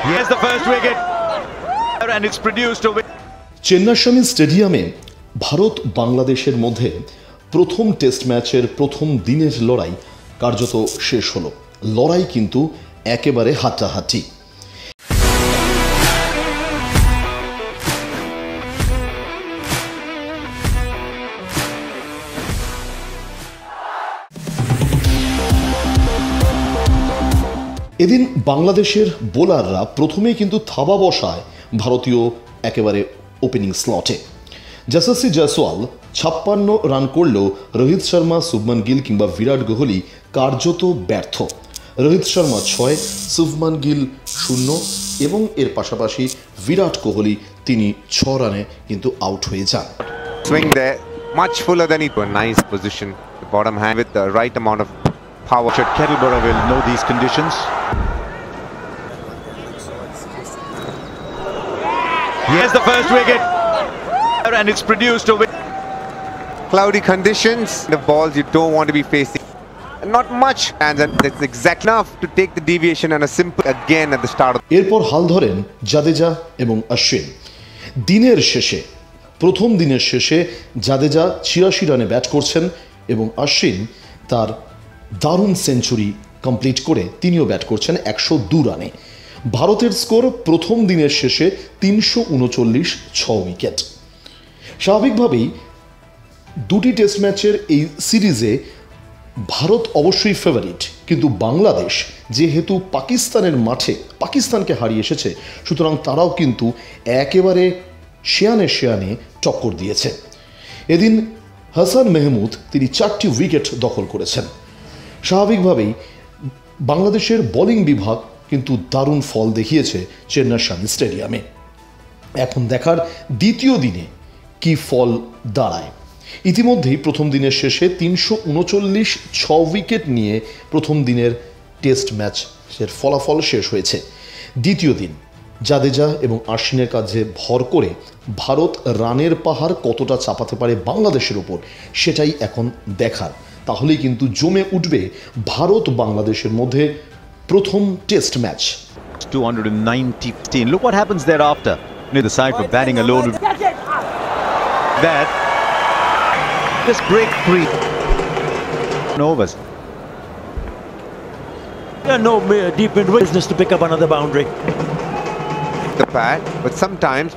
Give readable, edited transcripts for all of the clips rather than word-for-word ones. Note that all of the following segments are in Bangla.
Here's the first wicket, and it's produced a wicket. Chinnaswamy স্টেডিয়ামে ভারত বাংলাদেশের মধ্যে প্রথম টেস্ট ম্যাচের প্রথম দিনের লড়াই কার্যত শেষ হলো। লড়াই কিন্তু একেবারে হাড্ডাহাড্ডি। এদিন বাংলাদেশের বোলাররা প্রথমেই কিন্তু থাবা বসায় ভারতীয় একেবারে ওপেনিং স্লটে। যশস্বী জয়সওয়াল 56 রান করলেও রোহিত শর্মা, শুভমান গিল কিংবা বিরাট কোহলি কার্যত ব্যর্থ। রোহিত শর্মা 6, শুভমান গিল 0 এবং এর পাশাপাশি বিরাট কোহলি তিনি 6 রানে কিন্তু আউট হয়ে যান। Swing there, much fuller than it was. Nice position, the bottom hand with the right amount of power. Kettleborough will know these conditions. Here's the first wicket, and it's produced a wicket. Cloudy conditions, the balls you don't want to be facing. Not much, and that's exact enough to take the deviation and a simple again at the start. এরপর হাল ধরেন জাদেজা এবং অশ্বিন। দিনের শেষে প্রথম দিনের শেষে জাদেজা 86 রানে ব্যাট করছেন এবং অশ্বিন তার দারুণ সেঞ্চুরি কমপ্লিট করে তিনিও ব্যাট করছেন 102 রানে। ভারতের স্কোর প্রথম দিনের শেষে 339, 6 উইকেট। স্বাভাবিকভাবেই দুটি টেস্ট ম্যাচের এই সিরিজে ভারত অবশ্যই ফেভারিট, কিন্তু বাংলাদেশ যেহেতু পাকিস্তানের মাঠে পাকিস্তানকে হারিয়ে এসেছে, সুতরাং তারাও কিন্তু একেবারে শেয়ানে টক্কর দিয়েছে। এদিন হাসান মেহমুদ তিনি 4টি উইকেট দখল করেছেন। স্বাভাবিকভাবেই বাংলাদেশের বোলিং বিভাগ কিন্তু দারুণ ফল দেখিয়েছে চেন্নাস্বামী স্টেডিয়ামে। এখন দেখার দ্বিতীয় দিনে কি ফল দাঁড়ায়। ইতিমধ্যেই প্রথম দিনের শেষে 339, 6 উইকেট নিয়ে প্রথম দিনের টেস্ট ম্যাচের ফলাফল শেষ হয়েছে। দ্বিতীয় দিন জাদেজা এবং অশ্বিনের কাছে ভর করে ভারত রানের পাহাড় কতটা চাপাতে পারে বাংলাদেশের উপর, সেটাই এখন দেখার। তাহলেই কিন্তু জমে উঠবে ভারত বাংলাদেশের মধ্যে প্রথম test match. 290. Look what happens thereafter. Neither side for batting alone. That just break free. Overs. No deep in business to pick up another boundary. The pad, but sometimes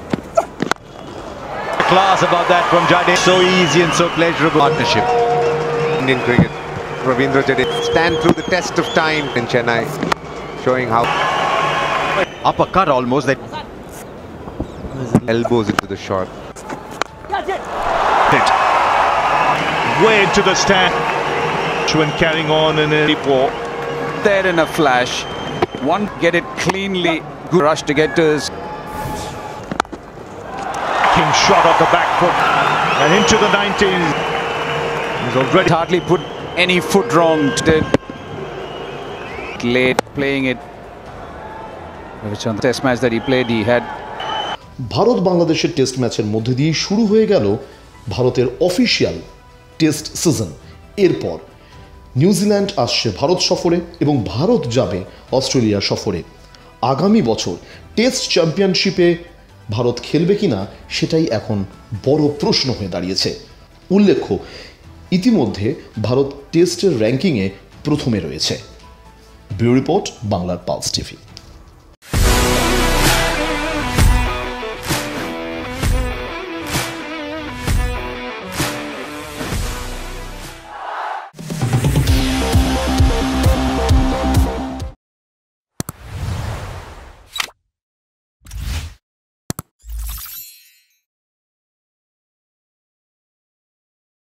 Class about that from Jadeja. So easy and so pleasurable partnership. Indian cricket, Ravindra Jadeja stand through the test of time in Chennai, showing how Uppercut almost, that elbows into the shot. Hit way into the stand when carrying on in a deep ball. There in a flash, one get it cleanly, good rush to get to his King shot off the back foot and into the 19s. He's already hardly put any foot wrong. Did late playing it, which on the test match that he played, he had. Bharat বাংলাদেশের টেস্ট ম্যাচের মধ্যে দিয়ে শুরু হয়ে গেল ভারতের অফিসিয়াল টেস্ট সিজন। এরপর নিউজিল্যান্ড আসছে ভারত সফরে এবং ভারত যাবে অস্ট্রেলিয়া সফরে। আগামী বছর টেস্ট চ্যাম্পিয়নশিপে ভারত খেলবে কিনা সেটাই এখন বড় প্রশ্ন হয়ে দাঁড়িয়েছে। উল্লেখ্য, ইতিমধ্যে ভারত টেস্টের র্যাঙ্কিংয়ে প্রথমে রয়েছে। ব্যুরো রিপোর্ট, বাংলার পালস টিভি।